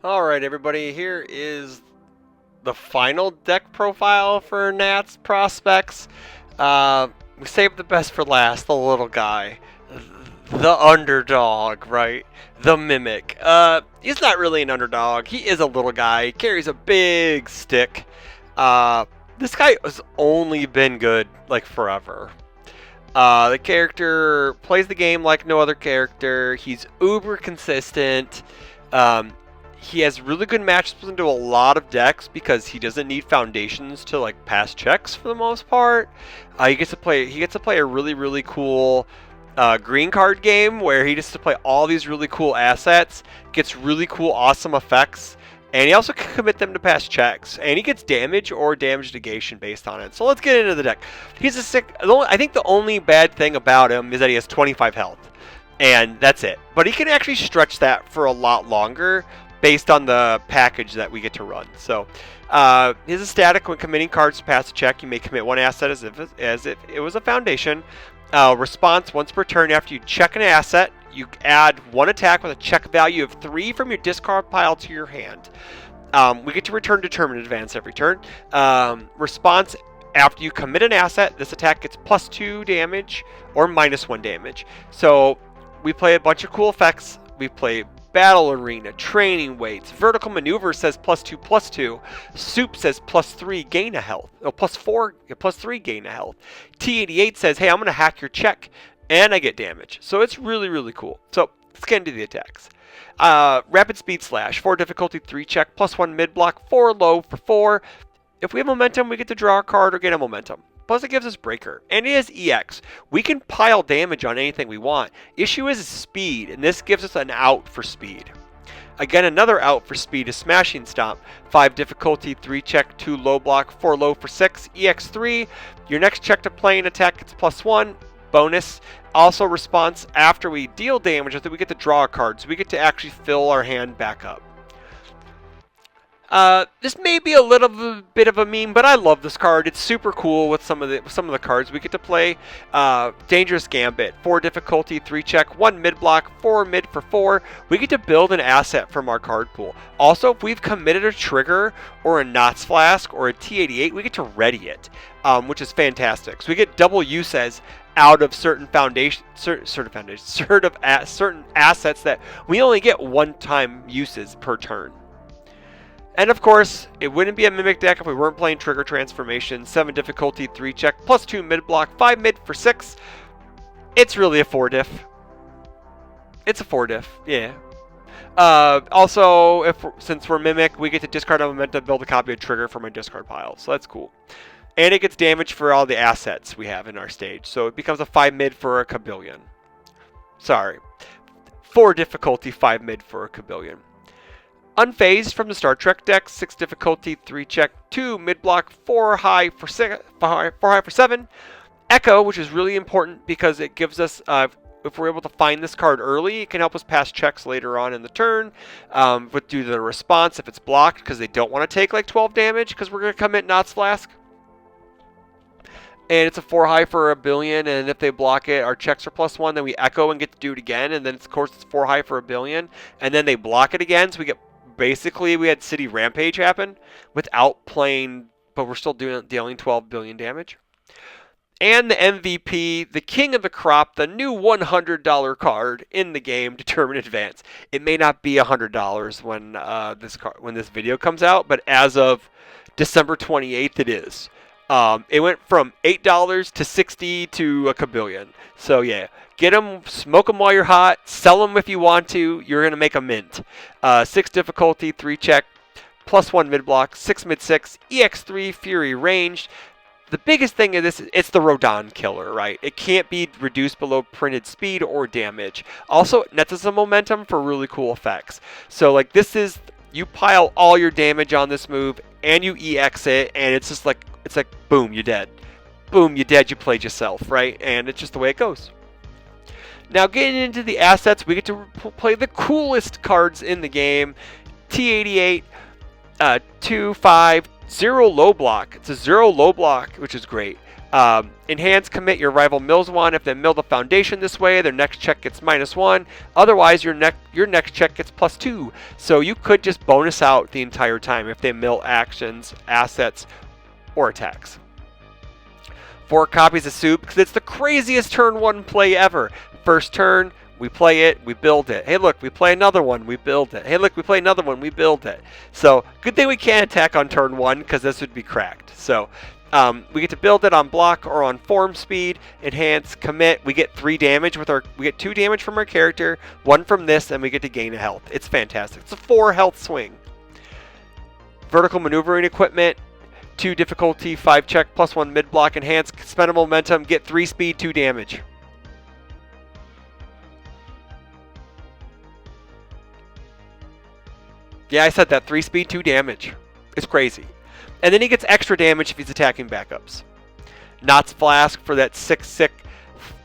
Alright everybody, here is the final deck profile for Nats prospects. We saved the best for last, the little guy. The underdog, right? The mimic. He's not really an underdog. He is a little guy. He carries a big stick. This guy has only been good, like, forever. The character plays the game like no other character. He's uber consistent. Um, he has really good matchups into a lot of decks because he doesn't need foundations to like pass checks for the most part. He gets to play a really cool green card game where he gets to play all these really cool assets, gets really cool awesome effects, and he also can commit them to pass checks. And he gets damage or damage negation based on it. So let's get into the deck. He's a sick. I think the only bad thing about him is that he has 25 health. And that's it. But he can actually stretch that for a lot longer based on the package that we get to run. So he's a static when committing cards to pass a check. You may commit one asset as if it was a foundation. Response once per turn after you check an asset. You add one attack with a check value of 3 from your discard pile to your hand. We get to return determined advance every turn. Response after you commit an asset, this attack gets +2 damage or -1 damage. So we play a bunch of cool effects. We play Battle Arena, Training Weights, Vertical Maneuver says +2/+2, Soup says +3 gain a health, no, +3 gain a health. T88 says, hey, I'm going to hack your check, and I get damage. So it's really cool. So let's get into the attacks. Rapid Speed Slash, 4 difficulty, 3 check, +1 mid block, 4 low for 4. If we have momentum, we get to draw a card or gain a momentum. Plus, it gives us Breaker. And it has EX. We can pile damage on anything we want. Issue is speed, and this gives us an out for speed. Again, another out for speed is Smashing Stomp. 5 difficulty, 3 check, 2 low block, 4 low for 6. EX3. Your next check to play an attack gets +1. Bonus. Also, response after we deal damage, we get to draw a card. So we get to actually fill our hand back up. This may be a little bit of a meme, but I love this card. It's super cool with some of the cards we get to play. Dangerous Gambit, 4 difficulty, 3 check, 1 mid block, 4 mid for 4. We get to build an asset from our card pool. Also, if we've committed a trigger or a Knots Flask or a T88, we get to ready it, which is fantastic. So we get double uses out of certain certain assets that we only get one-time uses per turn. And of course, it wouldn't be a Mimic deck if we weren't playing Trigger Transformation. 7 difficulty, 3 check, +2 mid block, 5 mid for 6. It's really a 4 diff. It's a 4 diff, yeah. Also, since we're Mimic, we get to discard a momentum, build a copy of Trigger from my discard pile. So that's cool. And it gets damage for all the assets we have in our stage. So it becomes a 5 mid for a Kabillion. Sorry. 4 difficulty, 5 mid for a Kabillion. Unfazed from the Star Trek deck, 6 difficulty, 3 check, 2 mid block, 4 high for 7. Echo, which is really important because it gives us, if we're able to find this card early, it can help us pass checks later on in the turn. But due to the response, if it's blocked, because they don't want to take like 12 damage, because we're going to commit Knots Flask. And it's a 4 high for a billion, and if they block it, our checks are +1, then we echo and get to do it again, and then of course it's 4 high for a billion, and then they block it again, so we get. Basically, we had City Rampage happen without playing, but we're still dealing 12 billion damage. And the MVP, the king of the crop, the new $100 card in the game, Determined Advance. It may not be $100 when this video comes out, but as of December 28th, it is. It went from $8 to $60 to a Kabillion. So yeah, get them, smoke them while you're hot, sell them if you want to. You're gonna make a mint. 6 difficulty, 3 check, +1 mid block, 6 mid 6, EX3 Fury ranged. The biggest thing in this, it's the Rodon killer, right? It can't be reduced below printed speed or damage. Also, it nets us a momentum for really cool effects. So like this is, you pile all your damage on this move and you EX it, and it's just like, it's like, boom, you're dead. Boom, you're dead, you played yourself, right? And it's just the way it goes. Now, getting into the assets, we get to play the coolest cards in the game. T88, 2, 5, 0 low block. It's a 0 low block, which is great. Enhance, commit, your rival mills one. If they mill the foundation this way, their next check gets -1. Otherwise, your next check gets +2. So you could just bonus out the entire time if they mill actions, assets, or attacks. 4 copies of soup, because it's the craziest turn 1 play ever. First turn, we play it, we build it. Hey look, we play another one, we build it. Hey look, we play another one, we build it. So good thing we can't attack on turn 1, because this would be cracked. So we get to build it on block or on form speed. Enhance, commit. We get 3 damage we get 2 damage from our character, 1 from this, and we get to gain a health. It's fantastic. It's a 4 health swing. Vertical maneuvering equipment. 2 difficulty, 5 check, +1 mid block, enhance, spend a momentum, get 3 speed, 2 damage. Yeah, I said that, 3 speed, 2 damage. It's crazy. And then he gets extra damage if he's attacking backups. Knott's Flask for that 6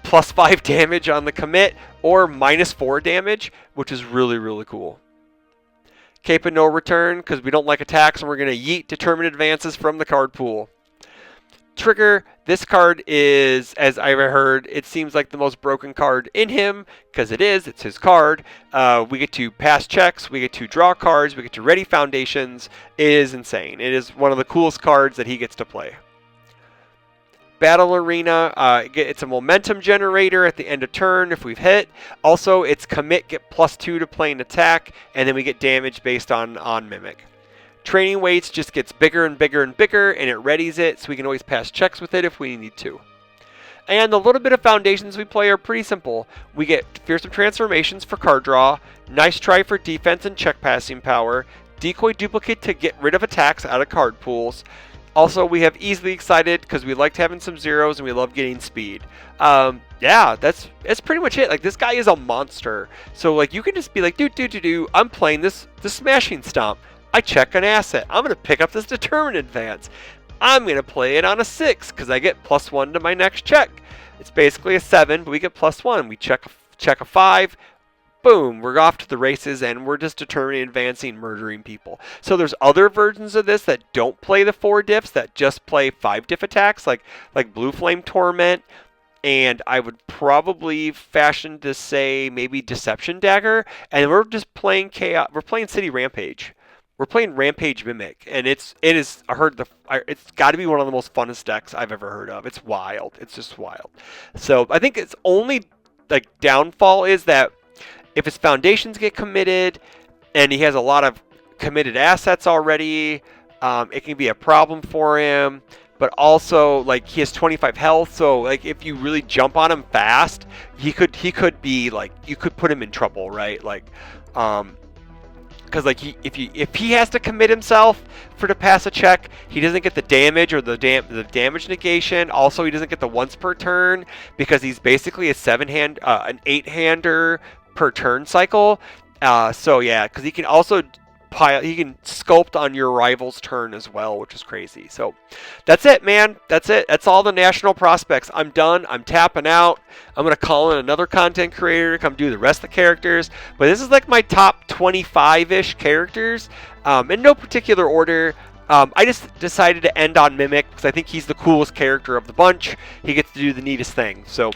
+5 damage on the commit, or -4 damage, which is really, really cool. Cape of No Return, because we don't like attacks, and we're going to yeet determined advances from the card pool. Trigger, this card is, as I heard, it seems like the most broken card in him, because it's his card. We get to pass checks, we get to draw cards, we get to ready foundations. It is insane. It is one of the coolest cards that he gets to play. Battle Arena, it's a momentum generator at the end of turn if we've hit. Also, it's commit, get +2 to play an attack, and then we get damage based on Mimic. Training weights just gets bigger and bigger and bigger, and it readies it, so we can always pass checks with it if we need to. And the little bit of foundations we play are pretty simple. We get Fearsome Transformations for card draw, Nice Try for defense and check passing power, Decoy Duplicate to get rid of attacks out of card pools. Also, we have Easily Excited because we liked having some zeros and we love getting speed. Yeah, that's pretty much it. Like, this guy is a monster. So, like, you can just be like, I'm playing this Smashing Stomp. I check an asset. I'm going to pick up this Determined Advance. I'm going to play it on a 6 because I get +1 to my next check. It's basically a 7, but we get +1. We check a 5. Boom, we're off to the races, and we're just determining, advancing, murdering people. So there's other versions of this that don't play the 4 diffs, that just play 5 diff attacks, like Blue Flame Torment, and I would probably fashion to say maybe Deception Dagger, and we're just playing Chaos. We're playing City Rampage. We're playing Rampage Mimic, and it's got to be one of the most funnest decks I've ever heard of. It's wild. It's just wild. So I think its only downfall is that if his foundations get committed and he has a lot of committed assets already, it can be a problem for him. But also, he has 25 health, so if you really jump on him fast, he could be you could put him in trouble, right? Because if he has to commit himself to pass a check, he doesn't get the damage or the damage negation. Also, he doesn't get the once per turn because he's basically an 8-hander per turn cycle. So yeah, because he can also he can sculpt on your rival's turn as well, which is crazy. So that's it, man. That's it. That's all the national prospects. I'm done. I'm tapping out. I'm going to call in another content creator to come do the rest of the characters. But this is my top 25-ish characters in no particular order. I just decided to end on Mimic because I think he's the coolest character of the bunch. He gets to do the neatest thing. So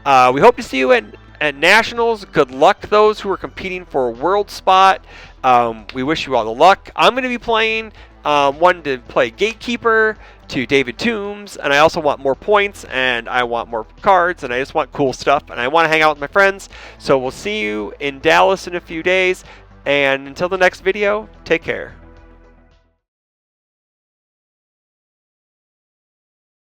we hope to see you at Nationals. Good luck those who are competing for a world spot. We wish you all the luck. I'm going to be playing one to play Gatekeeper to David Toombs, and I also want more points, and I want more cards, and I just want cool stuff, and I want to hang out with my friends. So we'll see you in Dallas in a few days, and until the next video, take care.